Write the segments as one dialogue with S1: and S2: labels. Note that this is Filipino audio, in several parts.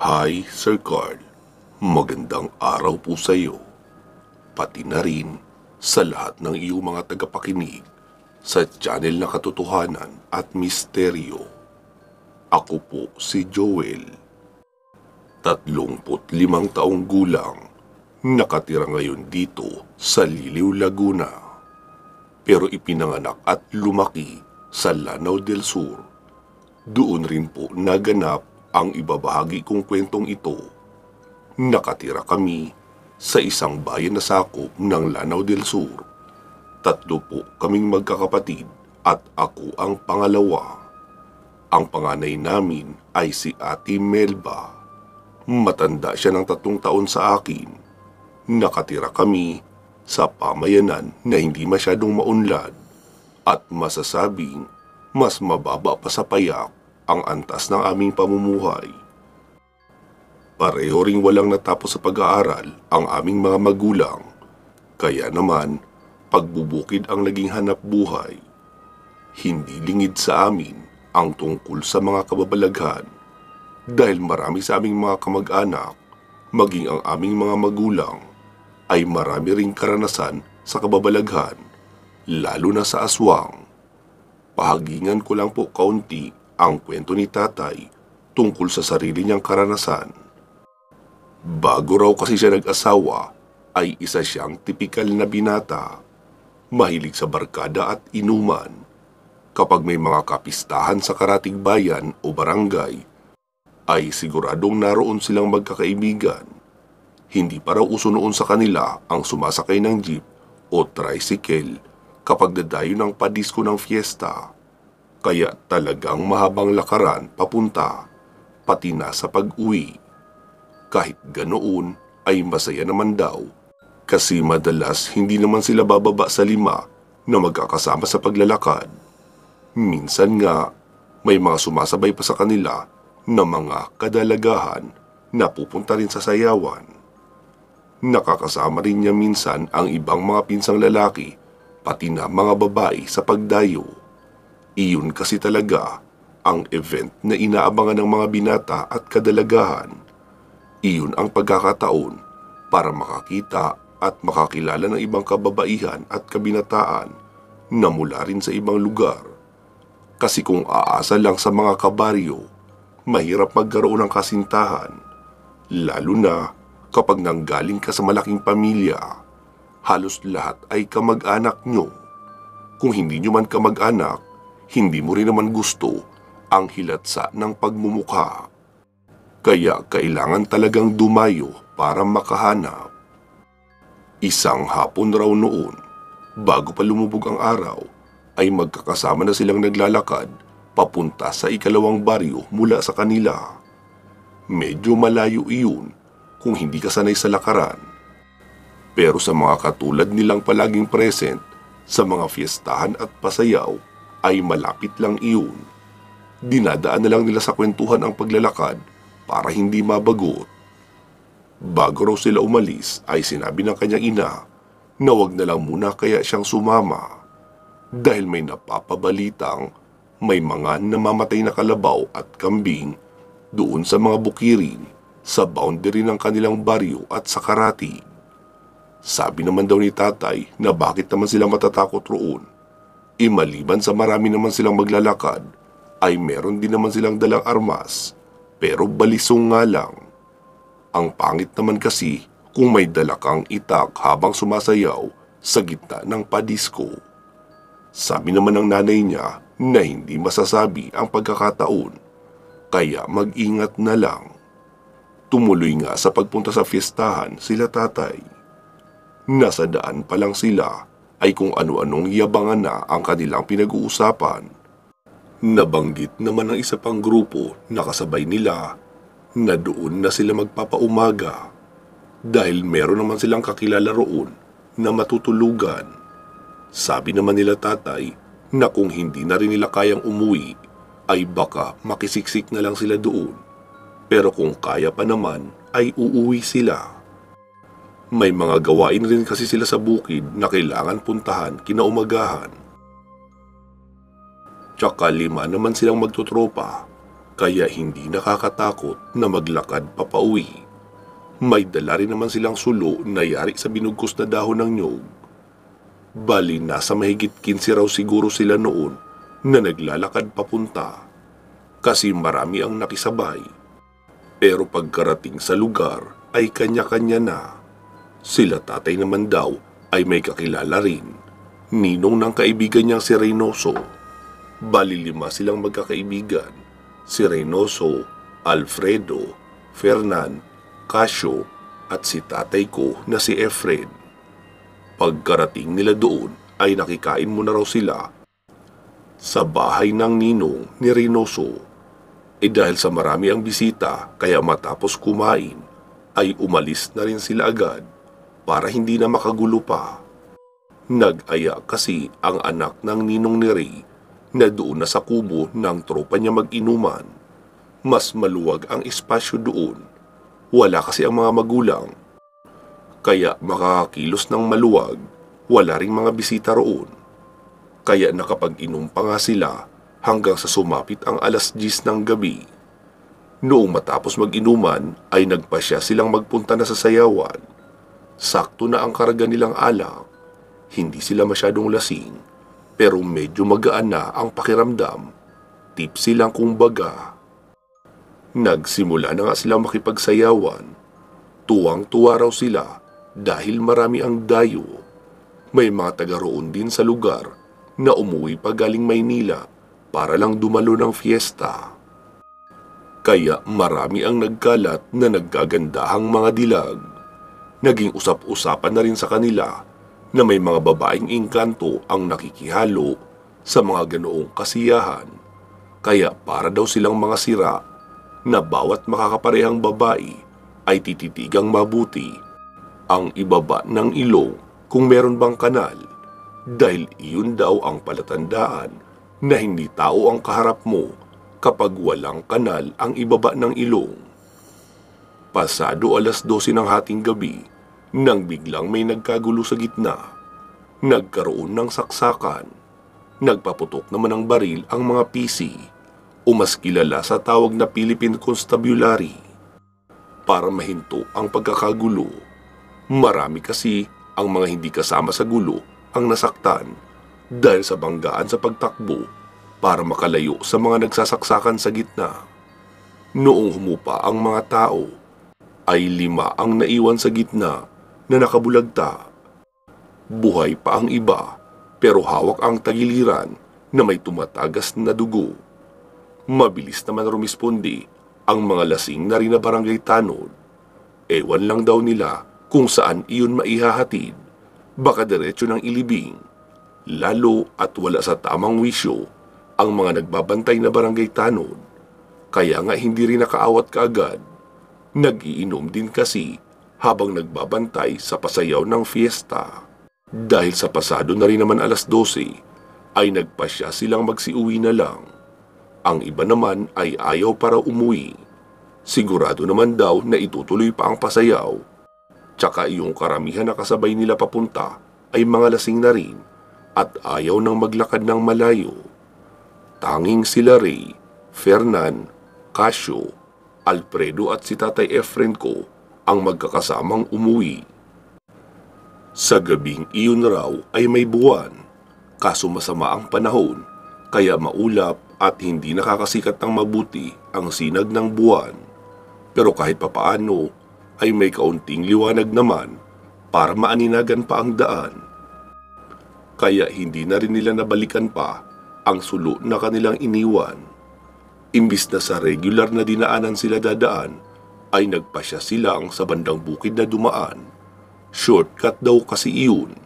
S1: Hi, Sir Carl. Magandang araw po sa iyo. Pati na rin sa lahat ng iyong mga tagapakinig sa channel na Katotohanan at Misteryo. Ako po si Joel. 35 taong gulang. Nakatira ngayon dito sa Liliw, Laguna. Pero ipinanganak at lumaki sa Lanao del Sur. Doon rin po naganap ang ibabahagi kong kwentong ito. Nakatira kami sa isang bayan na sakop ng Lanao del Sur. 3 po kaming magkakapatid at ako ang pangalawa. Ang panganay namin ay si Ate Melba. Matanda siya ng 3 taon sa akin. Nakatira kami sa pamayanan na hindi masyadong maunlad at masasabing mas mababa pa sa payak ang antas ng aming pamumuhay. Pareho ring walang natapos sa pag-aaral ang aming mga magulang, kaya naman pagbubukid ang naging hanap buhay. Hindi lingid sa amin ang tungkol sa mga kababalaghan dahil marami sa aming mga kamag-anak, maging ang aming mga magulang, ay marami ring karanasan sa kababalaghan, lalo na sa aswang. Pahagingan ko lang po kaunti ang kwento ni tatay tungkol sa sarili niyang karanasan. Bago raw kasi siya nag-asawa, ay isa siyang tipikal na binata. Mahilig sa barkada at inuman. Kapag may mga kapistahan sa karatig bayan o barangay, ay siguradong naroon silang magkakaibigan. Hindi pa raw uso noon sa kanila ang sumasakay ng jeep o tricycle kapag dadayo ng padisko ng fiesta. Kaya talagang mahabang lakaran papunta, pati na sa pag-uwi. Kahit ganoon ay masaya naman daw, kasi madalas hindi naman sila bababa sa 5 na magkakasama sa paglalakad. Minsan nga, may mga sumasabay pa sa kanila na mga kadalagahan na pupunta rin sa sayawan. Nakakasama rin niya minsan ang ibang mga pinsang lalaki, pati na mga babae sa pagdayo. Iyon kasi talaga ang event na inaabangan ng mga binata at kadalagahan. Iyon ang pagkakataon para makakita at makakilala ng ibang kababaihan at kabinataan na mula rin sa ibang lugar. Kasi kung aasa lang sa mga kabaryo, mahirap magkaroon ng kasintahan, lalo na kapag nanggaling ka sa malaking pamilya. Halos lahat ay kamag-anak nyo. Kung hindi nyo man kamag-anak, hindi mo rin naman gusto ang hilatsa ng pagmumukha. Kaya kailangan talagang dumayo para makahanap. Isang hapon raw noon, bago pa lumubog ang araw, ay magkakasama na silang naglalakad papunta sa ikalawang baryo mula sa kanila. Medyo malayo iyon kung hindi ka sanay sa lakaran. Pero sa mga katulad nilang palaging present sa mga fiestahan at pasayaw, ay malapit lang iyon. Dinadaan na lang nila sa kwentuhan ang paglalakad para hindi mabagot. Bago raw sila umalis ay sinabi ng kanyang ina na wag na lang muna kaya siyang sumama dahil may napapabalitang may mga namamatay na kalabaw at kambing doon sa mga bukirin sa boundary ng kanilang baryo at sa karatig. Sabi naman daw ni tatay na bakit naman sila matatakot roon. Maliban sa marami naman silang maglalakad, ay meron din naman silang dalang armas, pero balisong nga lang. Ang pangit naman kasi kung may dala kang itak habang sumasayaw sa gitna ng padisko. Sabi naman ng nanay niya na hindi masasabi ang pagkakataon, kaya mag-ingat na lang. Tumuloy nga sa pagpunta sa fiestahan sila tatay. Nasa daan pa lang sila ay kung ano-anong yabangan na ang kanilang pinag-uusapan. Nabanggit naman ng isa pang grupo na kasabay nila na doon na sila magpapaumaga dahil meron naman silang kakilala roon na matutulugan. Sabi naman nila tatay na kung hindi na rin nila kayang umuwi ay baka makisiksik na lang sila doon. Pero kung kaya pa naman, ay uuwi sila. May mga gawain rin kasi sila sa bukid na kailangan puntahan kinaumagahan. Tsaka 5 naman silang magtutropa, kaya hindi nakakatakot na maglakad papauwi. May dala rin naman silang sulo na yari sa binugkos na dahon ng nyog. Bali nasa mahigit 15 raw siguro sila noon na naglalakad papunta kasi marami ang nakisabay. Pero pagkarating sa lugar ay kanya-kanya na. Sila tatay naman daw ay may kakilala rin, ninong ng kaibigan niyang si Reynoso. Bali 5 silang magkakaibigan, si Reynoso, Alfredo, Fernan, Casio at si tatay ko na si Efren. Pagkarating nila doon ay nakikain muna raw sila sa bahay ng ninong ni Reynoso. Dahil sa marami ang bisita kaya matapos kumain ay umalis na rin sila agad para hindi na makagulo pa. Nag-aya kasi ang anak ng ninong ni Ray na doon na sa kubo ng tropa niya mag-inuman. Mas maluwag ang espasyo doon. Wala kasi ang mga magulang. Kaya makakakilos ng maluwag, wala ring mga bisita roon. Kaya nakapag-inom pa nga sila hanggang sa sumapit ang 10:00 ng gabi. Noong matapos mag-inuman ay nagpasya silang magpunta na sa sayawan. Sakto na ang karga nilang alak. Hindi sila masyadong lasing, pero medyo magaan na ang pakiramdam. Tipsy lang kumbaga. Nagsimula na nga silang makipagsayawan. Tuwang-tuwa raw sila dahil marami ang dayo. May mga taga roon din sa lugar na umuwi pa galing Maynila para lang dumalo ng fiesta. Kaya marami ang nagkalat na naggagandahang mga dilag. Naging usap-usapan na rin sa kanila na may mga babaeng engkanto ang nakikihalo sa mga ganoong kasiyahan. Kaya para daw silang mga sira na bawat makakaparehang babae ay tititigang mabuti ang ibaba ng ilong kung meron bang kanal, dahil iyon daw ang palatandaan na hindi tao ang kaharap mo kapag walang kanal ang ibaba ng ilong. Pasado 12:00 ng hating gabi nang biglang may nagkagulo sa gitna. Nagkaroon ng saksakan. Nagpaputok naman ng baril ang mga PC o mas kilala sa tawag na Philippine Constabulary. Para mahinto ang pagkakagulo, marami kasi ang mga hindi kasama sa gulo ang nasaktan dahil sa banggaan sa pagtakbo para makalayo sa mga nagsasaksakan sa gitna. Noong humupa ang mga tao, ay 5 ang naiwan sa gitna na nakabulagta. Buhay pa ang iba pero hawak ang tagiliran na may tumatagas na dugo. Mabilis naman rumispondi ang mga lasing na rin na barangay tanod. Ewan lang daw nila kung saan iyon maihahatid. Baka diretso ng ilibing. Lalo at wala sa tamang wisyo ang mga nagbabantay na barangay tanod. Kaya nga hindi rin nakaawat kaagad. Nag-iinom din kasi habang nagbabantay sa pasayaw ng fiesta. Dahil sa pasado na rin naman 12:00, ay nagpasya silang magsiuwi na lang. Ang iba naman ay ayaw para umuwi. Sigurado naman daw na itutuloy pa ang pasayaw. Tsaka yung karamihan na kasabay nila papunta ay mga lasing na rin at ayaw nang maglakad ng malayo. Tanging sila Ray, Fernan, Casio, Alfredo at si Tatay Efren ko ang magkakasamang umuwi. Sa gabing iyon raw ay may buwan, kaso masama ang panahon kaya maulap at hindi nakakasikat ng mabuti ang sinag ng buwan. Pero kahit papaano ay may kaunting liwanag naman para maaninagan pa ang daan. Kaya hindi na rin nila nabalikan pa ang sulo na kanilang iniwan. Imbis na sa regular na dinaanan sila dadaan, ay nagpasya silang sa bandang bukid na dumaan. Shortcut daw kasi iyon.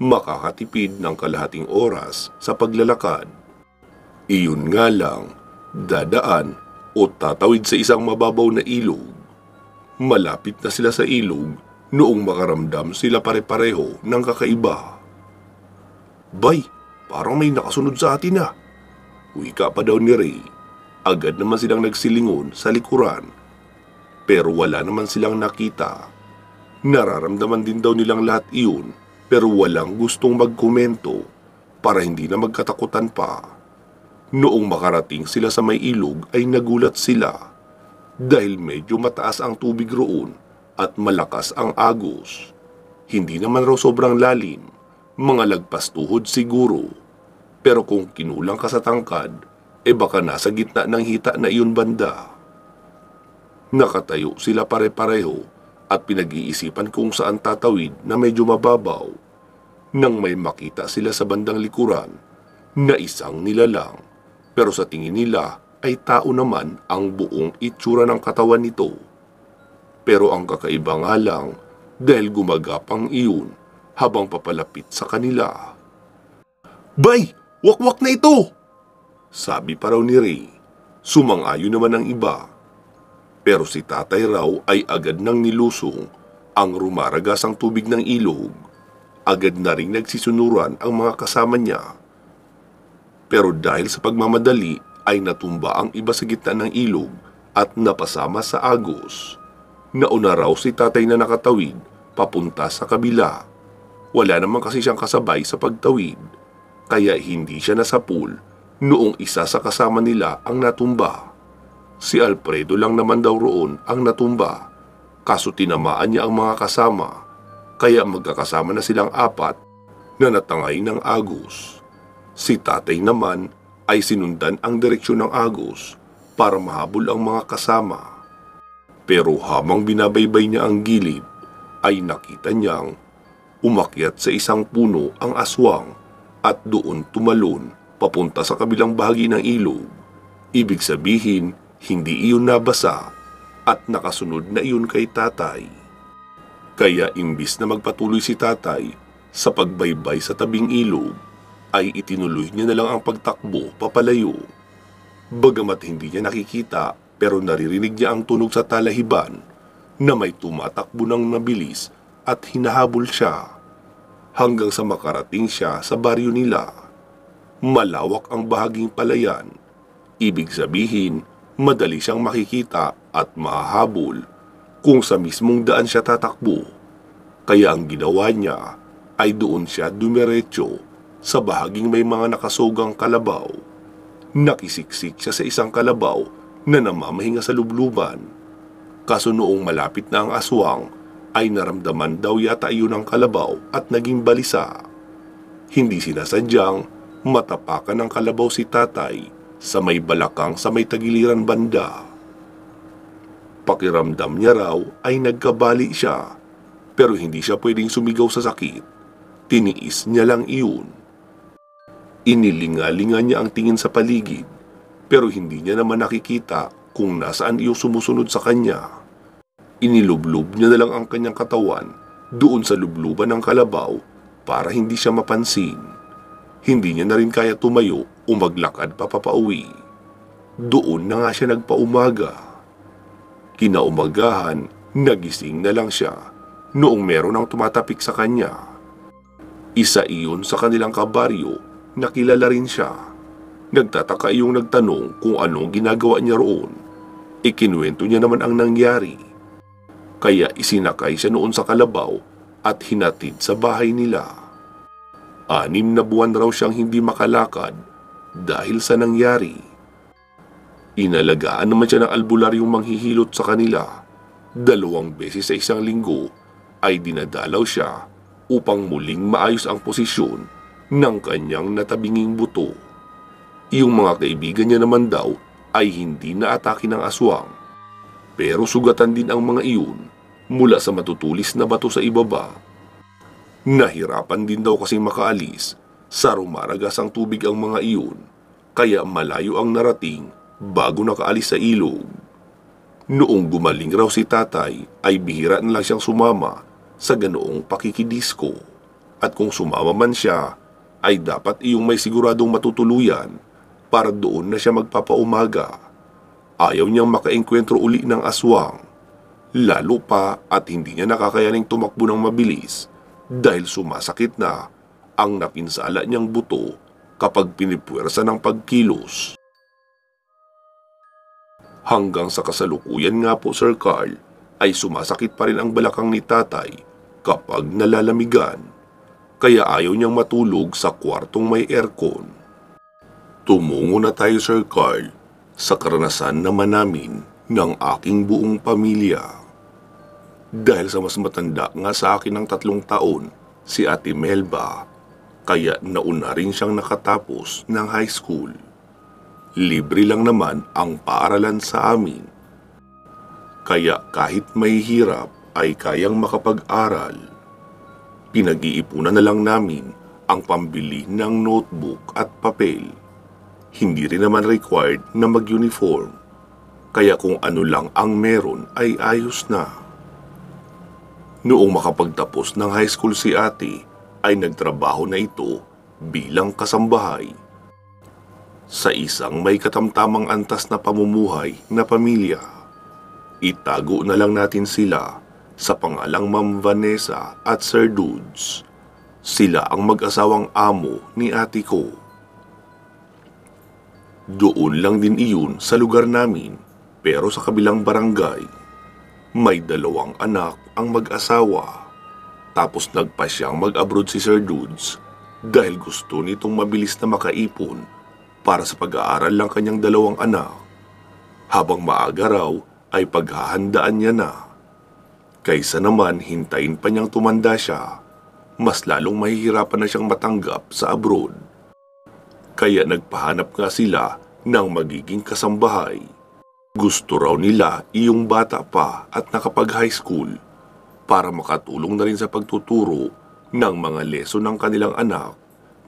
S1: Makakatipid ng kalahating oras sa paglalakad. Iyon nga lang, dadaan o tatawid sa isang mababaw na ilog. Malapit na sila sa ilog noong makaramdam sila pare-pareho ng kakaiba. Bay, parang may nakasunod sa atin na. Wika pa daw ni Ray. Agad naman silang nagsilingon sa likuran. Pero wala naman silang nakita. Nararamdaman din daw nilang lahat iyon pero walang gustong magkomento para hindi na magkatakutan pa. Noong makarating sila sa may ilog ay nagulat sila dahil medyo mataas ang tubig roon at malakas ang agos. Hindi naman raw sobrang lalim, mga lagpas tuhod siguro. Pero kung kinulang ka sa tangkad, baka nasa gitna ng hita na iyon banda. Nakatayo sila pare-pareho at pinag-iisipan kung saan tatawid na medyo mababaw. Nang may makita sila sa bandang likuran na isang nilalang, pero sa tingin nila ay tao naman ang buong itsura ng katawan nito. Pero ang kakaiba nga lang dahil gumagapang iyon habang papalapit sa kanila. "Bay! Wakwak na ito!" sabi pa raw ni Ray. Sumang-ayon naman ang iba. Pero si tatay raw ay agad nang nilusong ang rumaragasang tubig ng ilog. Agad na rin nagsisunuran ang mga kasama niya. Pero dahil sa pagmamadali ay natumba ang iba sa gitna ng ilog at napasama sa agos. Nauna raw si tatay na nakatawid papunta sa kabila. Wala naman kasi siyang kasabay sa pagtawid, kaya hindi siya nasapul noong isa sa kasama nila ang natumba. Si Alfredo lang naman daw roon ang natumba, kaso tinamaan niya ang mga kasama, kaya magkakasama na silang apat na natangay ng agos. Si tatay naman ay sinundan ang direksyon ng agos para mahabol ang mga kasama. Pero habang binabaybay niya ang gilid, ay nakita niyang umakyat sa isang puno ang aswang at doon tumalon papunta sa kabilang bahagi ng ilog. Ibig sabihin, hindi iyon nabasa at nakasunod na iyon kay tatay. Kaya imbis na magpatuloy si tatay sa pagbaybay sa tabing ilog, ay itinuloy niya na lang ang pagtakbo papalayo. Bagamat hindi niya nakikita, pero naririnig niya ang tunog sa talahiban na may tumatakbo ng mabilis at hinahabol siya hanggang sa makarating siya sa baryo nila. Malawak ang bahaging palayan. Ibig sabihin, madali siyang makikita at mahahabol kung sa mismong daan siya tatakbo. Kaya ang ginawa niya ay doon siya dumiretso sa bahaging may mga nakasogang kalabaw. Nakisiksik siya sa isang kalabaw na namamahinga sa lubluban. Kaso noong malapit na ang aswang, ay naramdaman daw yata iyon ang kalabaw at naging balisa. Hindi sinasadyang matapakan ng kalabaw si tatay sa may balakang sa may tagiliran banda. Pakiramdam niya raw ay nagkabali siya, pero hindi siya pwedeng sumigaw sa sakit. Tiniis niya lang iyon. Inilingalinga niya ang tingin sa paligid, pero hindi niya naman nakikita kung nasaan iyong sumusunod sa kanya. Inilublob niya na lang ang kanyang katawan doon sa lubluban ng kalabaw para hindi siya mapansin. Hindi niya na rin kaya tumayo o maglakad papauwi. Doon na nga siya nagpaumaga. Kinaumagahan, nagising na lang siya noong meron ang tumatapik sa kanya. Isa iyon sa kanilang kabaryo na kilala rin siya. Nagtataka iyong nagtanong kung anong ginagawa niya roon. Ikinuwento niya naman ang nangyari. Kaya isinakay siya noon sa kalabaw at hinatid sa bahay nila. 6 na buwan raw siyang hindi makalakad dahil sa nangyari. Inalagaan naman siya ng albularyong manghihilot sa kanila. 2 beses sa isang linggo ay dinadalaw siya upang muling maayos ang posisyon ng kanyang natabinging buto. Iyong mga kaibigan niya naman daw ay hindi naatake ng aswang, pero sugatan din ang mga iyon mula sa matutulis na bato sa ibaba. Nahirapan din daw kasing makaalis sa rumaragasang tubig ang mga iyon, kaya malayo ang narating bago nakaalis sa ilog. Noong gumaling raw si tatay ay bihira na lang siyang sumama sa ganoong pakikidisko, at kung sumama man siya ay dapat iyong may siguradong matutuluyan para doon na siya magpapaumaga. Ayaw niyang makaengkwentro uli ng aswang, lalo pa at hindi niya nakakayaning tumakbo ng mabilis dahil sumasakit na ang napinsala niyang buto kapag pinipuwersa ng pagkilos. Hanggang sa kasalukuyan nga po, Sir Carl, ay sumasakit pa rin ang balakang ni tatay kapag nalalamigan, kaya ayaw niyang matulog sa kwartong may aircon. Tumungo na tayo, Sir Carl, sa karanasan naman namin ng aking buong pamilya. Dahil sa mas matanda nga sa akin ng 3 taon, si Ate Melba, kaya nauna rin siyang nakatapos ng high school. Libre lang naman ang paaralan sa amin. Kaya kahit may hirap ay kayang makapag-aral. Pinag-iipunan na lang namin ang pambili ng notebook at papel. Hindi rin naman required na mag-uniform, kaya kung ano lang ang meron ay ayos na. Noong makapagtapos ng high school si ate, ay nagtrabaho na ito bilang kasambahay sa isang may katamtamang antas na pamumuhay na pamilya. Itago na lang natin sila sa pangalang Ma'am Vanessa at Sir Dudes. Sila ang mag-asawang amo ni ate ko. Doon lang din iyon sa lugar namin, pero sa kabilang barangay. May 2 anak ang mag-asawa. Tapos nagpa siyang mag-abroad si Sir Dudes dahil gusto nitong mabilis na makaipon para sa pag-aaral ng kanyang 2 anak. Habang maaga raw ay paghahandaan niya na. Kaysa naman hintayin pa niyang tumanda siya, mas lalong mahihirapan na siyang matanggap sa abroad. Kaya nagpahanap nga sila ng magiging kasambahay. Gusto raw nila iyong bata pa at nakapag-high school para makatulong na rin sa pagtuturo ng mga leson ng kanilang anak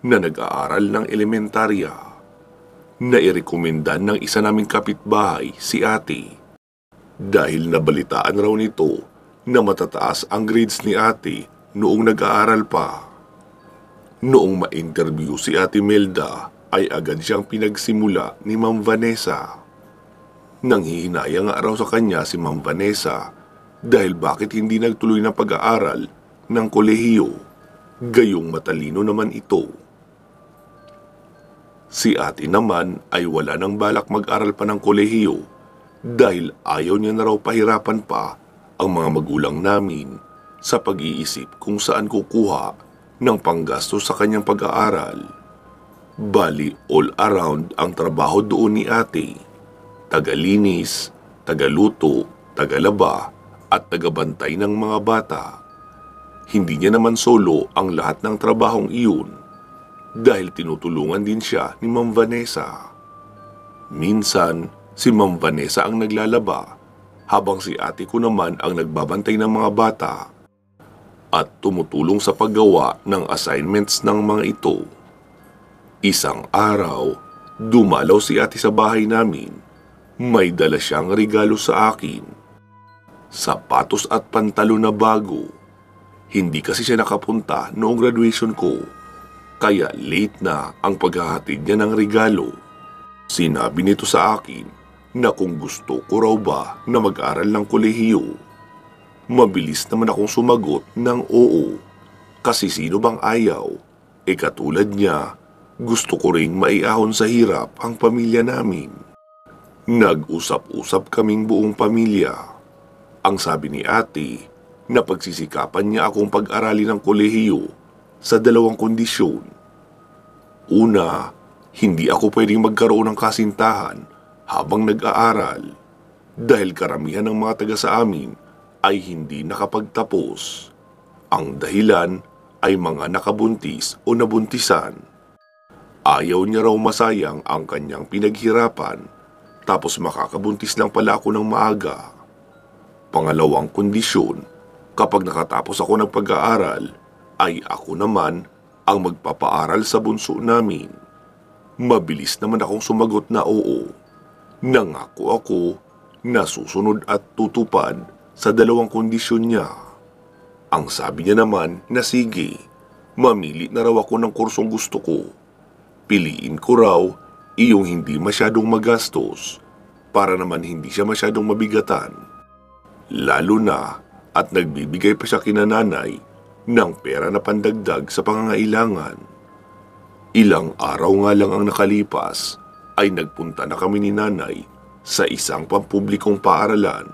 S1: na nag-aaral ng elementarya. Nairekomendan ng isa naming kapitbahay si ate. Dahil nabalitaan raw nito na matataas ang grades ni ate noong nag-aaral pa. Noong ma-interview si Ate Melda, ay agad siyang pinagsimula ni Ma'am Vanessa. Nanghihinayang nga raw sa kanya si Ma'am Vanessa dahil bakit hindi nagtuloy ng pag-aaral ng kolehiyo, gayong matalino naman ito. Si ate naman ay wala nang balak mag-aral pa ng kolehiyo dahil ayaw niya na raw pahirapan pa ang mga magulang namin sa pag-iisip kung saan kukuha ng panggastos sa kanyang pag-aaral. Bali, all around ang trabaho doon ni ate. Tagalinis, tagaluto, tagalaba, at tagabantay ng mga bata. Hindi niya naman solo ang lahat ng trabahong iyon dahil tinutulungan din siya ni Ma'am Vanessa. Minsan, si Ma'am Vanessa ang naglalaba habang si ate ko naman ang nagbabantay ng mga bata at tumutulong sa paggawa ng assignments ng mga ito. Isang araw, dumalaw si ate sa bahay namin. May dala siyang regalo sa akin. Sapatos at pantalon na bago. Hindi kasi siya nakapunta noong graduation ko, kaya late na ang paghahatid niya ng regalo. Sinabi nito sa akin na kung gusto ko raw ba na mag-aral ng kolehiyo. Mabilis naman akong sumagot ng oo, kasi sino bang ayaw? Katulad niya, gusto ko ring maiahon sa hirap ang pamilya namin. Nag-usap-usap kaming buong pamilya. Ang sabi ni ate, na pagsisikapan niya akong pag-aralin ng kolehiyo sa 2 kondisyon. Una, hindi ako pwedeng magkaroon ng kasintahan habang nag-aaral dahil karamihan ng mga taga sa amin ay hindi nakapagtapos. Ang dahilan ay mga nakabuntis o nabuntisan. Ayaw niya raw masayang ang kanyang pinaghirapan, tapos makakabuntis lang pala ako ng maaga. Pangalawang kondisyon, kapag nakatapos ako ng pag-aaral, ay ako naman ang magpapaaral sa bunso namin. Mabilis naman akong sumagot na oo. Nangako ako na susunod at tutupad sa 2 kondisyon niya. Ang sabi niya naman na sige, mamili na raw ako ng kursong gusto ko. Piliin ko raw iyong hindi masyadong magastos para naman hindi siya masyadong mabigatan. Lalo na at nagbibigay pa siya kina nanay ng pera na pandagdag sa pangangailangan. Ilang araw nga lang ang nakalipas ay nagpunta na kami ni nanay sa isang pampublikong paaralan.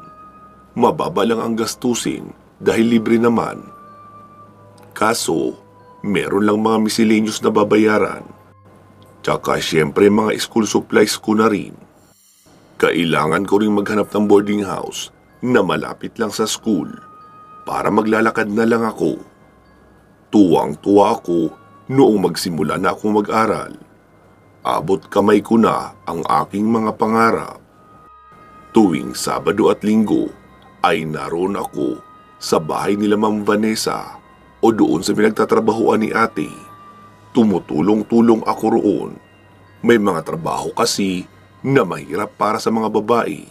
S1: Mababa lang ang gastusin dahil libre naman. Kaso, meron lang mga miscellaneous na babayaran. Tsaka syempre mga school supplies ko na rin. Kailangan ko rin maghanap ng boarding house na malapit lang sa school para maglalakad na lang ako. Tuwang-tuwa ako noong magsimula na akong mag-aral. Abot kamay ko na ang aking mga pangarap. Tuwing Sabado at Linggo ay naroon ako sa bahay nila Ma'am Vanessa o doon sa pinagtatrabahuan ni ate. Tumutulong-tulong ako roon. May mga trabaho kasi na mahirap para sa mga babae.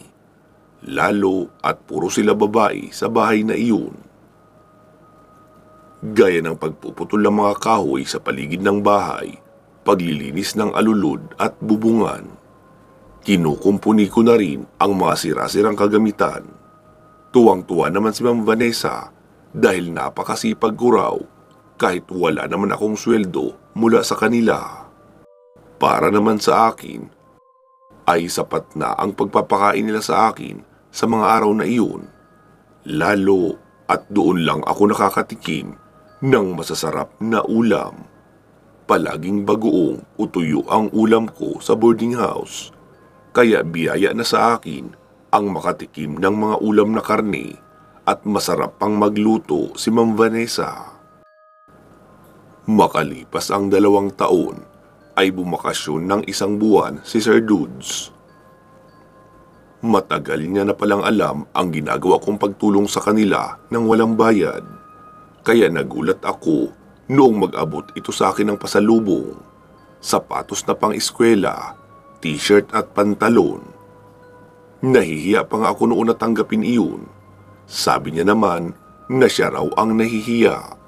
S1: Lalo at puro sila babae sa bahay na iyon. Gaya ng pagpuputol ng mga kahoy sa paligid ng bahay, paglilinis ng alulod at bubungan. Kinukumpuni ko na rin ang mga sira-sirang kagamitan. Tuwang-tuwa naman si Ma'am Vanessa dahil napakasipag ko raw kahit wala naman akong sweldo mula sa kanila. Para naman sa akin, ay sapat na ang pagpapakain nila sa akin sa mga araw na iyon. Lalo at doon lang ako nakakatikim ng masasarap na ulam. Palaging bagoong o tuyo ang ulam ko sa boarding house. Kaya biyaya na sa akin ang makatikim ng mga ulam na karne at masarap pang magluto si Ma'am Vanessa. Makalipas ang 2 taon ay bumakasyon ng 1 buwan si Sir Dudes. Matagal niya na palang alam ang ginagawa kong pagtulong sa kanila nang walang bayad. Kaya nagulat ako noong mag-abot ito sa akin ng pasalubong. Sapatos na pang-eskwela, t-shirt at pantalon. Nahihiya pa nga ako noon na tanggapin iyon. Sabi niya naman na siya raw ang nahihiya.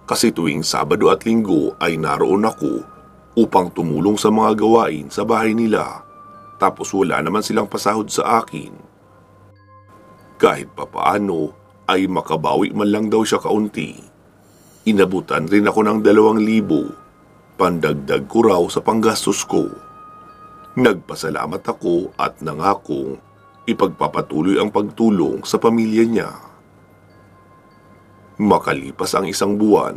S1: Kasi tuwing Sabado at Linggo ay naroon ako upang tumulong sa mga gawain sa bahay nila. Tapos wala naman silang pasahod sa akin. Kahit papaano ay makabawi man lang daw siya kaunti. Inabutan rin ako ng 2,000. Pandagdag ko raw sa panggastos ko. Nagpasalamat ako at nangakong ipagpapatuloy ang pagtulong sa pamilya niya. Makalipas ang 1 buwan,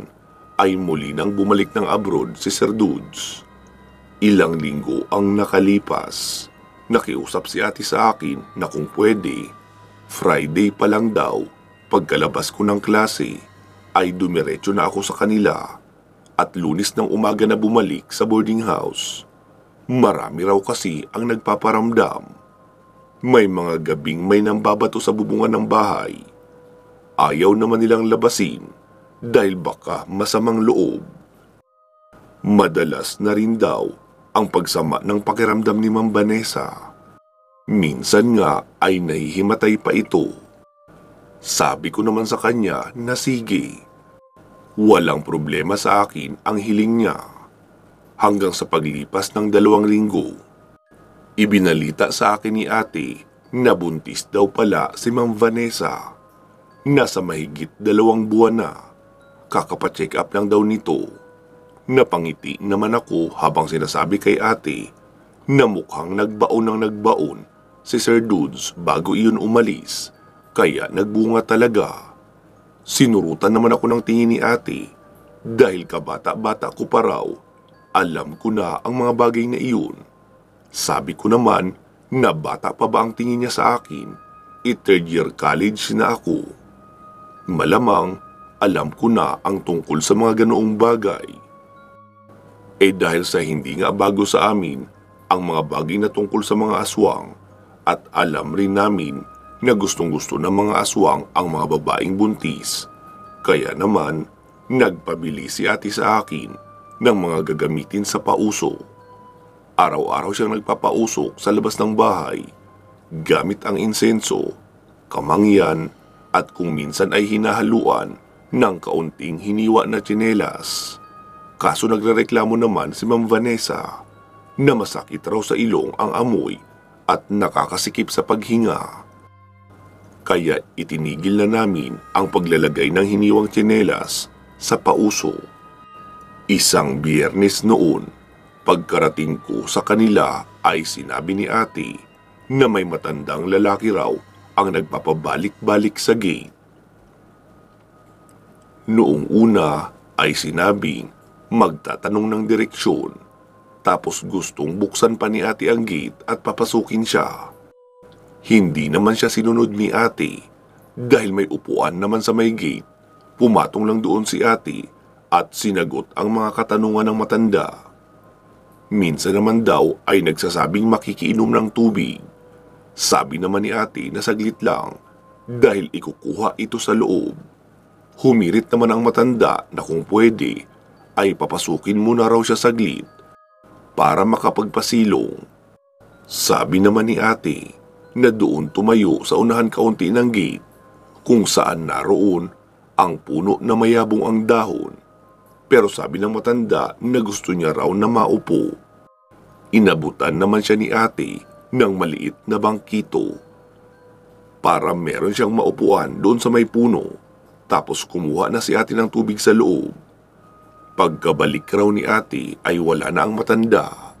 S1: ay muli nang bumalik ng abroad si Sir Dudes. Ilang linggo ang nakalipas. Nakiusap si ate sa akin na kung pwede, Friday pa lang daw, pagkalabas ko ng klase, ay dumiretso na ako sa kanila at Lunes ng umaga na bumalik sa boarding house. Marami raw kasi ang nagpaparamdam. May mga gabing may nambabato sa bubungan ng bahay. Ayaw naman nilang labasin dahil baka masamang loob. Madalas na rin daw ang pagsama ng pakiramdam ni Ma'am Vanessa. Minsan nga ay nahihimatay pa ito. Sabi ko naman sa kanya na sige. Walang problema sa akin ang hiling niya. Hanggang sa paglipas ng 2 linggo, ibinalita sa akin ni ate na buntis daw pala si Ma'am Vanessa. Nasa mahigit 2 buwan na. Kakapacheck up lang daw nito. Napangiti naman ako habang sinasabi kay ate na mukhang nagbaon ng nagbaon si Sir Dudes bago iyon umalis. Kaya nagbunga talaga. Sinurutan naman ako ng tingin ni ate dahil kabata-bata ko pa raw. Alam ko na ang mga bagay na iyon. Sabi ko naman na bata pa ba ang tingin niya sa akin? 3rd year college na ako. Malamang alam ko na ang tungkol sa mga ganoong bagay. Dahil sa hindi nga bago sa amin ang mga bagay na tungkol sa mga aswang at alam rin namin na gustong-gusto ng mga aswang ang mga babaeng buntis. Kaya naman nagpabili si ate sa akin ng mga gagamitin sa pauso. Araw-araw siyang nagpapausok sa labas ng bahay gamit ang insenso, kamangyan, at kung minsan ay hinahaluan ng kaunting hiniwa na tsinelas. Kaso nagrereklamo naman si Ma'am Vanessa na masakit raw sa ilong ang amoy at nakakasikip sa paghinga. Kaya itinigil na namin ang paglalagay ng hiniwang tsinelas sa pauso. Isang Biyernes noon, pagkarating ko sa kanila ay sinabi ni ate na may matandang lalaki raw ang nagpapabalik-balik sa gate. Noong una ay sinabing magtatanong ng direksyon, Tapos gustong buksan pa ni ate ang gate at papasukin siya. Hindi naman siya sinunod ni ate dahil may upuan naman sa may gate. Pumatong lang doon si ate at sinagot ang mga katanungan ng matanda. Minsan naman daw ay nagsasabing makikiinom ng tubig. Sabi naman ni ate na saglit lang dahil ikukuha ito sa loob. Humirit naman ang matanda na kung pwede ay papasukin muna raw siya saglit para makapagpasilong. Sabi naman ni ate na doon tumayo sa unahan kaunti ng gate kung saan naroon ang puno na mayabong ang dahon. Pero sabi ng matanda na gusto niya raw na maupo. Inabutan naman siya ni ate ng maliit na bangkito para meron siyang maupuan doon sa may puno. Tapos kumuha na si ate ng tubig sa loob. Pagkabalik raw ni ate ay wala na ang matanda.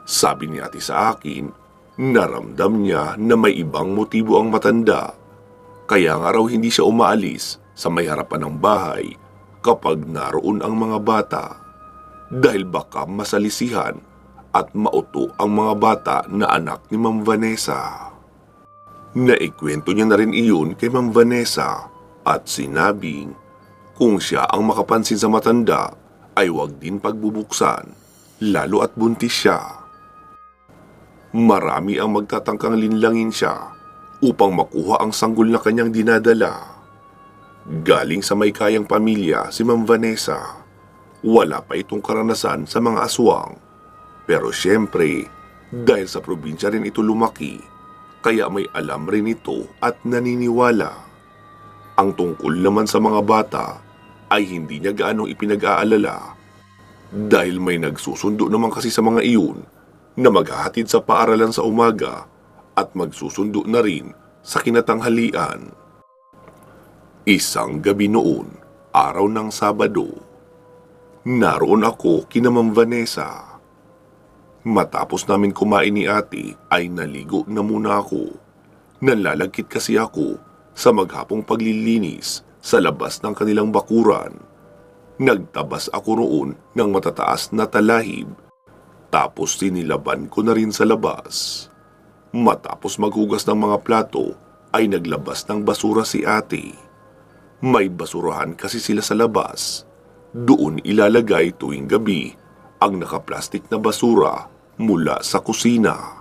S1: Sabi ni ate sa akin, naramdam niya na may ibang motibo ang matanda. Kaya nga raw hindi siya umaalis sa may harapan ng bahay kapag naroon ang mga bata. Dahil baka masalisihan at mauto ang mga bata na anak ni Ma'am Vanessa. Naikwento niya na rin iyon kay Ma'am Vanessa at sinabing kung siya ang makapansin sa matanda ay wag din pagbubuksan, lalo at buntis siya. Marami ang magtatangkang linlangin siya upang makuha ang sanggol na kanyang dinadala. Galing sa may kayang pamilya si Ma'am Vanessa. Wala pa itong karanasan sa mga aswang. Pero syempre, dahil sa probinsya rin ito lumaki, kaya may alam rin ito at naniniwala. Ang tungkol naman sa mga bata ay hindi niya gaanong ipinag-aalala dahil may nagsusundo naman kasi sa mga iyon na maghahatid sa paaralan sa umaga at magsusundo na rin sa kinatanghalian. Isang gabi noon, araw ng Sabado, naroon ako kina Ma'am Vanessa. Matapos namin kumain ni ate ay naligo na muna ako. Nalalagkit kasi ako sa maghapong paglilinis sa labas ng kanilang bakuran. Nagtabas ako roon ng matataas na talahib. Tapos sinilaban ko na rin sa labas. Matapos maghugas ng mga plato ay naglabas ng basura si ate. May basurahan kasi sila sa labas. Doon ilalagay tuwing gabi ang nakaplastik na basura mula sa kusina.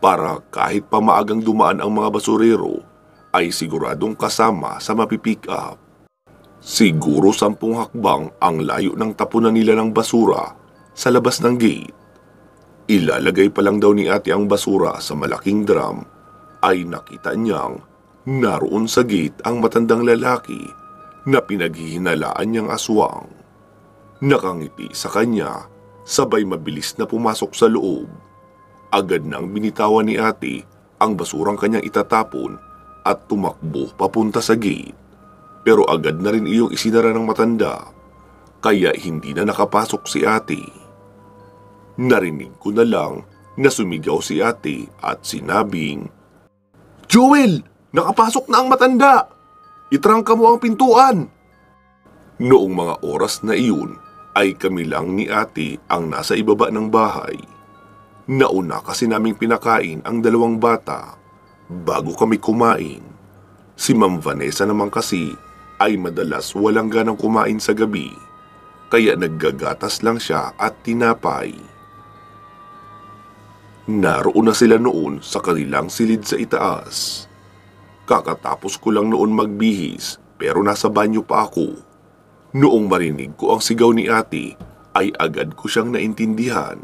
S1: Para kahit pa maagang dumaan ang mga basurero, ay siguradong kasama sa mapipick up. Siguro 10 hakbang ang layo ng tapunan nila ng basura sa labas ng gate. Ilalagay pa lang daw ni ate ang basura sa malaking drum, ay nakita niyang naroon sa gate ang matandang lalaki na pinaghihinalaan niyang aswang. Nakangiti sa kanya, sabay mabilis na pumasok sa loob. Agad nang binitawan ni ate ang basurang kanyang itatapon at tumakbo papunta sa gate. Pero agad na rin iyong isinara ng matanda, kaya hindi na nakapasok si ate. Narinig ko na lang na sumigaw si ate at sinabing, "Joel! Nakapasok na ang matanda! Itrangka mo ang pintuan!" Noong mga oras na iyon, ay kami lang ni ate ang nasa ibaba ng bahay. Nauna kasi naming pinakain ang 2 bata bago kami kumain. Si Ma'am Vanessa naman kasi ay madalas walang ganang kumain sa gabi, kaya naggagatas lang siya at tinapay. Naroon na sila noon sa kanilang silid sa itaas. Kakatapos ko lang noon magbihis pero nasa banyo pa ako. Noong marinig ko ang sigaw ni ate, ay agad ko siyang naintindihan.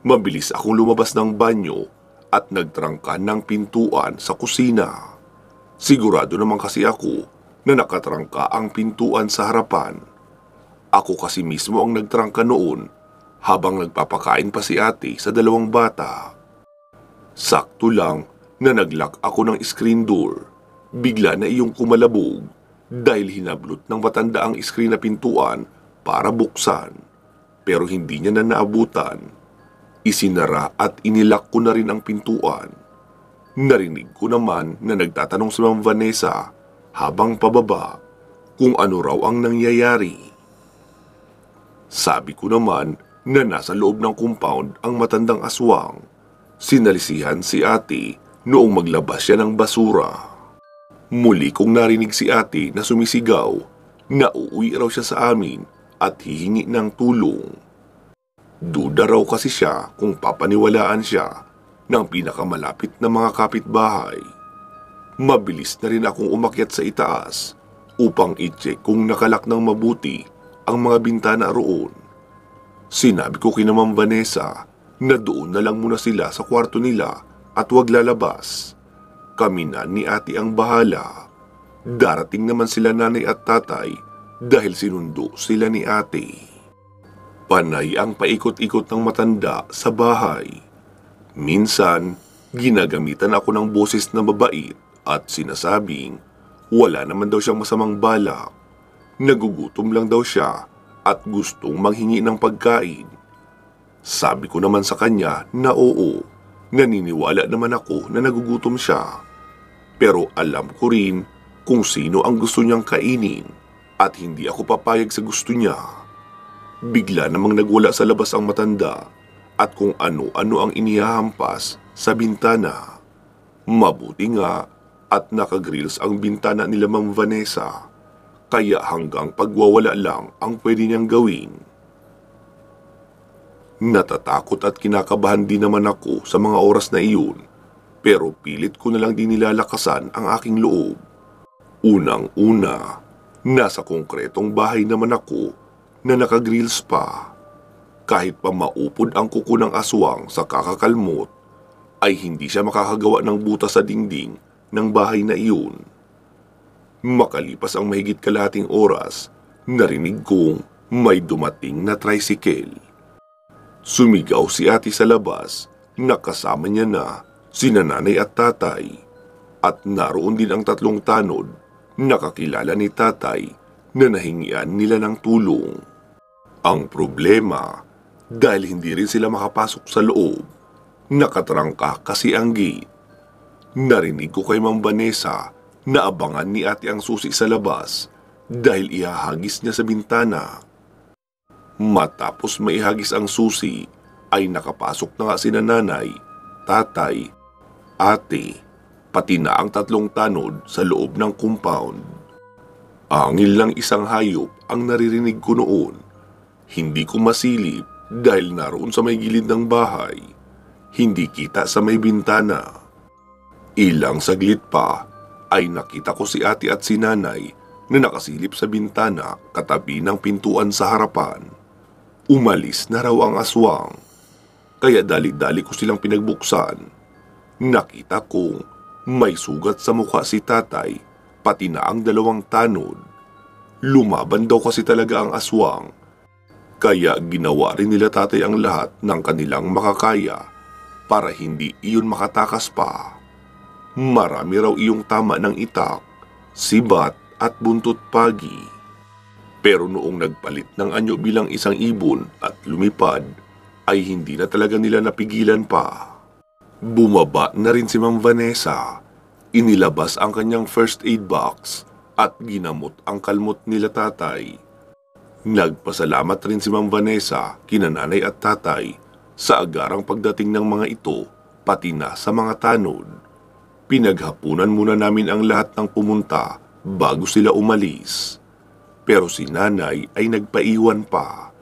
S1: Mabilis akong lumabas ng banyo at nagtrangka ng pintuan sa kusina. Sigurado naman kasi ako na nakatrangka ang pintuan sa harapan. Ako kasi mismo ang nagtrangka noon habang nagpapakain pa si ate sa 2 bata. Sakto lang na naglock ako ng screen door. Bigla na iyong kumalabog dahil hinablot ng matanda ang screen na pintuan para buksan. Pero hindi niya na naabutan. Isinara at inilak ko na rin ang pintuan. Narinig ko naman na nagtatanong si Ma'am Vanessa habang pababa kung ano raw ang nangyayari. Sabi ko naman na nasa loob ng compound ang matandang aswang. Sinalisihan si ate noong maglabas siya ng basura. Muli kong narinig si ate na sumisigaw na uuwi raw siya sa amin at hihingi ng tulong. Duda raw kasi siya kung papaniwalaan siya ng pinakamalapit na mga kapitbahay. Mabilis na rin akong umakyat sa itaas upang i-check kung nakalak ng mabuti ang mga bintana roon. Sinabi ko kina Ma'am Vanessa na doon na lang muna sila sa kwarto nila at huwag lalabas. Kami na ni ate ang bahala. Darating naman sila nanay at tatay dahil sinundo sila ni ate. Panay ang paikot-ikot ng matanda sa bahay. Minsan, ginagamitan ako ng boses na mabait at sinasabing wala naman daw siyang masamang balak. Nagugutom lang daw siya at gustong manghingi ng pagkain. Sabi ko naman sa kanya na oo, naniniwala naman ako na nagugutom siya. Pero alam ko rin kung sino ang gusto niyang kainin at hindi ako papayag sa gusto niya. Bigla namang nagwala sa labas ang matanda at kung ano-ano ang inihahampas sa bintana. Mabuti nga at nakagrills ang bintana nila Ma'am Vanessa, kaya hanggang pagwawala lang ang pwede niyang gawin. Natatakot at kinakabahan din naman ako sa mga oras na iyon, pero pilit ko na lang din nilalakasan ang aking loob. Unang-una, nasa konkretong bahay naman ako na nakagrills pa. Kahit pa maupod ang kuko ng aswang sa kakakalmot, ay hindi siya makakagawa ng butas sa dingding ng bahay na iyon. Makalipas ang mahigit kalahating oras, narinig kong may dumating na tricycle. Sumigaw si ate sa labas na kasama niya na sina nanay at tatay, at naroon din ang tatlong tanod na kakilala ni tatay na nahingian nila ng tulong. Ang problema, dahil hindi rin sila makapasok sa loob, nakatrangka kasi ang gate. Narinig ko kay Ma'am Vanessa na abangan ni ate ang susi sa labas dahil ihahagis niya sa bintana. Matapos maihagis ang susi, ay nakapasok na nga sina nanay, tatay, ate, pati na ang tatlong tanod sa loob ng compound. Angil lang isang hayop ang naririnig ko noon. Hindi ko masilip dahil naroon sa may gilid ng bahay. Hindi kita sa may bintana. Ilang saglit pa ay nakita ko si ate at si nanay na nakasilip sa bintana katabi ng pintuan sa harapan. Umalis na raw ang aswang. Kaya dali-dali ko silang pinagbuksan. Nakita kong may sugat sa mukha si tatay, pati na ang dalawang tanod. Lumaban daw kasi talaga ang aswang. Kaya ginawa rin nila tatay ang lahat ng kanilang makakaya para hindi iyon makatakas pa. Marami raw iyong tama ng itak, sibat at buntot pagi. Pero noong nagpalit ng anyo bilang isang ibon at lumipad, ay hindi na talaga nila napigilan pa. Bumaba na rin si Ma'am Vanessa. Inilabas ang kanyang first aid box at ginamot ang kalmot nila tatay. Nagpasalamat rin si Ma'am Vanessa kina nanay at tatay sa agarang pagdating ng mga ito, pati na sa mga tanod. Pinaghapunan muna namin ang lahat ng pumunta bago sila umalis. Pero si nanay ay nagpaiwan pa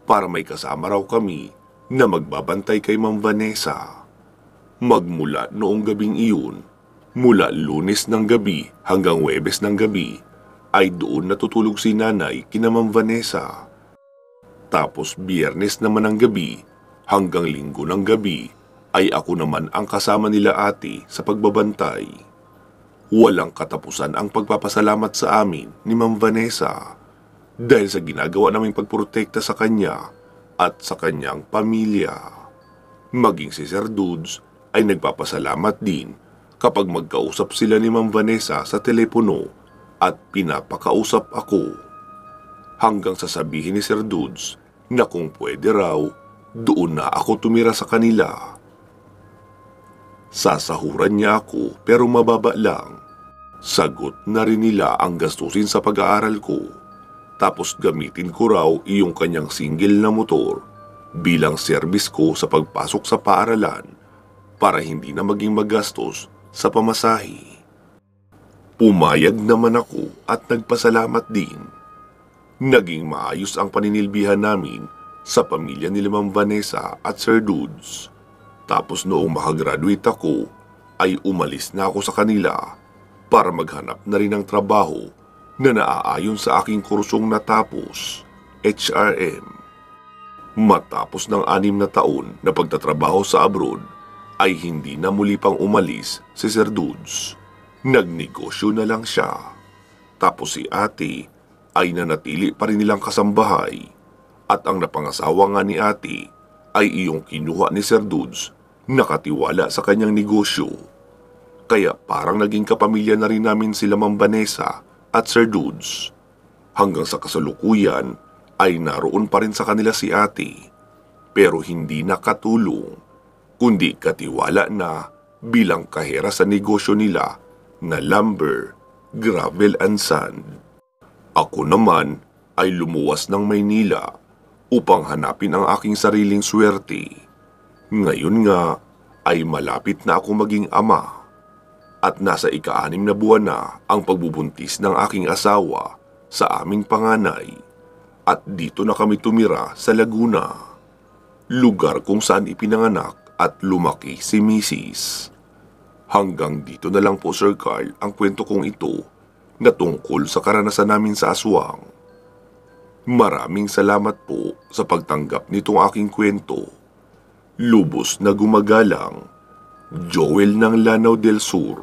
S1: para may kasama raw kami na magbabantay kay Ma'am Vanessa. Magmula noong gabing iyon, mula Lunes ng gabi hanggang Huwebes ng gabi, ay doon natutulog si nanay kina Ma'am Vanessa. Tapos Biyernes naman ng gabi hanggang Linggo ng gabi ay ako naman ang kasama nila ate sa pagbabantay. Walang katapusan ang pagpapasalamat sa amin ni Ma'am Vanessa dahil sa ginagawa naming pagprotekta sa kanya at sa kanyang pamilya. Maging si Sir Dudes ay nagpapasalamat din kapag magkausap sila ni Ma'am Vanessa sa telepono at pinapakausap ako. Hanggang sasabihin ni Sir Dudes na kung pwede raw, doon na ako tumira sa kanila. Sasahuran niya ako pero mababa lang. Sagot na rin nila ang gastusin sa pag-aaral ko. Tapos gamitin ko raw iyong kanyang single na motor bilang serbis ko sa pagpasok sa paaralan para hindi na maging magastos sa pamasahe. Pumayag naman ako at nagpasalamat din. Naging maayos ang paninilbihan namin sa pamilya ni Ma'am Vanessa at Sir Dudes. Tapos noong makagraduate ako, ay umalis na ako sa kanila para maghanap na rin ng trabaho na naaayon sa aking kursong natapos, HRM. Matapos ng 6 na taon na pagtatrabaho sa abroad, ay hindi na muli pang umalis si Sir Dudes. Nagnegosyo na lang siya. Tapos si ate ay nanatili pa rin nilang kasambahay at ang napangasawa nga ni ate ay iyong kinuha ni Sir Dudes nakatiwala sa kanyang negosyo. Kaya parang naging kapamilya na rin namin sila Ma'am Vanessa at Sir Dudes. Hanggang sa kasalukuyan ay naroon pa rin sa kanila si ate pero hindi nakatulong kundi katiwala na bilang kahera sa negosyo nila na lumber, gravel and sand. Ako naman ay lumuwas ng Maynila upang hanapin ang aking sariling swerte. Ngayon nga ay malapit na ako maging ama at nasa ika-6 na buwan na ang pagbubuntis ng aking asawa sa aming panganay at dito na kami tumira sa Laguna, lugar kung saan ipinanganak at lumaki si Mrs. Hanggang dito na lang po Sir Carl ang kwento kong ito na tungkol sa karanasan namin sa aswang. Maraming salamat po sa pagtanggap nitong aking kwento. Lubos na gumagalang, Joel ng Lanao del Sur.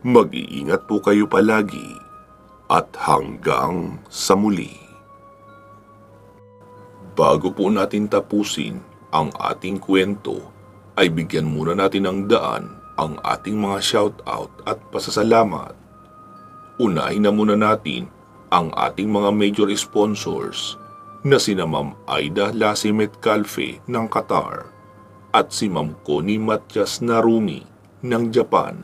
S1: Mag-iingat po kayo palagi at hanggang sa muli. Bago po natin tapusin ang ating kwento, ay bigyan muna natin ng daan ang ating mga shoutout at pasasalamat. Unahin na muna natin ang ating mga major sponsors na sina Ma'am Aida Lasimet Calfe ng Qatar at si Ma'am Connie Matias Narumi ng Japan.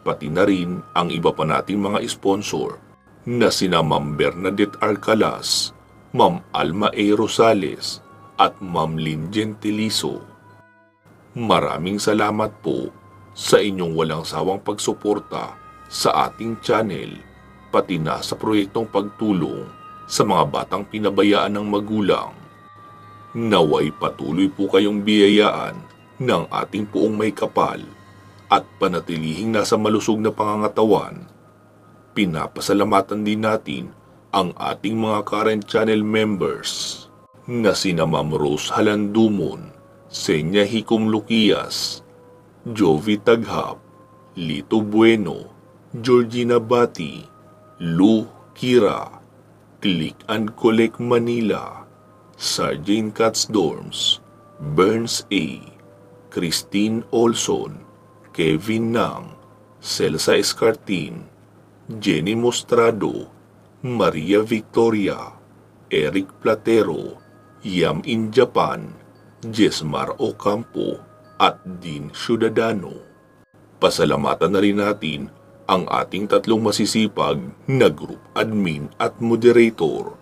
S1: Pati na rin ang iba pa nating mga sponsor na sina Ma'am Bernadette Arcalas, Ma'am Alma A. Rosales at Ma'am Lynn Gentilizo. Maraming salamat po sa inyong walang sawang pagsuporta sa ating channel, pati na sa proyektong pagtulong sa mga batang pinabayaan ng magulang. Naway patuloy po kayong biyayaan ng ating puong may kapal at panatilihing nasa malusog na pangangatawan. Pinapasalamatan din natin ang ating mga current channel members na sina Ma'am Rose Halandumon, Senya Hikom Luquias, Jovi Taghap, Lito Bueno, Georgina Bati, Lou Kira, Click and Collect Manila, Sargent Katz Dorms, Burns A, Christine Olson, Kevin Nang, Celsa Escartin, Jenny Mostrado, Maria Victoria, Eric Platero, Yam in Japan, Jesmar Ocampo, at Dean Ciudadano. Pasalamatan na rin natin ang ating tatlong masisipag na group admin at moderator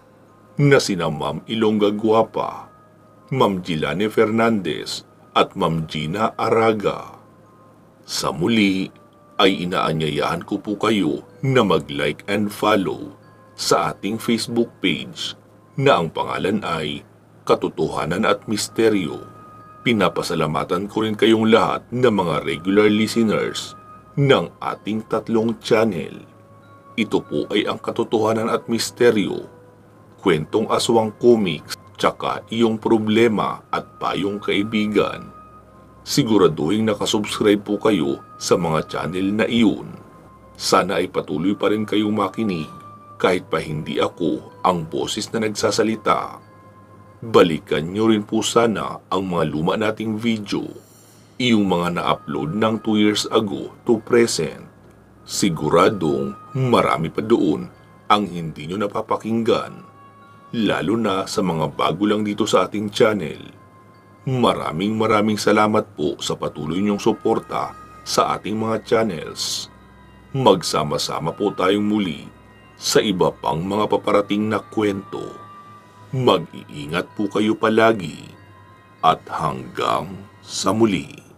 S1: na sina Ma'am Ilongga Guapa, Ma'am Gilane Fernandez at Ma'am Gina Araga. Sa muli ay inaanyayahan ko po kayo na mag-like and follow sa ating Facebook page na ang pangalan ay Katotohanan at Misteryo. Pinapasalamatan ko rin kayong lahat ng mga regular listeners ng ating tatlong channel. Ito po ay ang Katotohanan at Misteryo, kwentong aswang comics, tsaka iyong problema at payong kaibigan. Siguraduhin nakasubscribe po kayo sa mga channel na iyon. Sana ay patuloy pa rin kayong makinig kahit pa hindi ako ang boses na nagsasalita. Balikan nyo rin po sana ang mga luma nating video, yung mga na-upload ng 2 years ago to present. Siguradong marami pa doon ang hindi nyo napapakinggan, lalo na sa mga bago lang dito sa ating channel. Maraming salamat po sa patuloy nyong suporta sa ating mga channels. Magsama-sama po tayong muli sa iba pang mga paparating na kwento. Mag-iingat po kayo palagi At hanggang sa muli.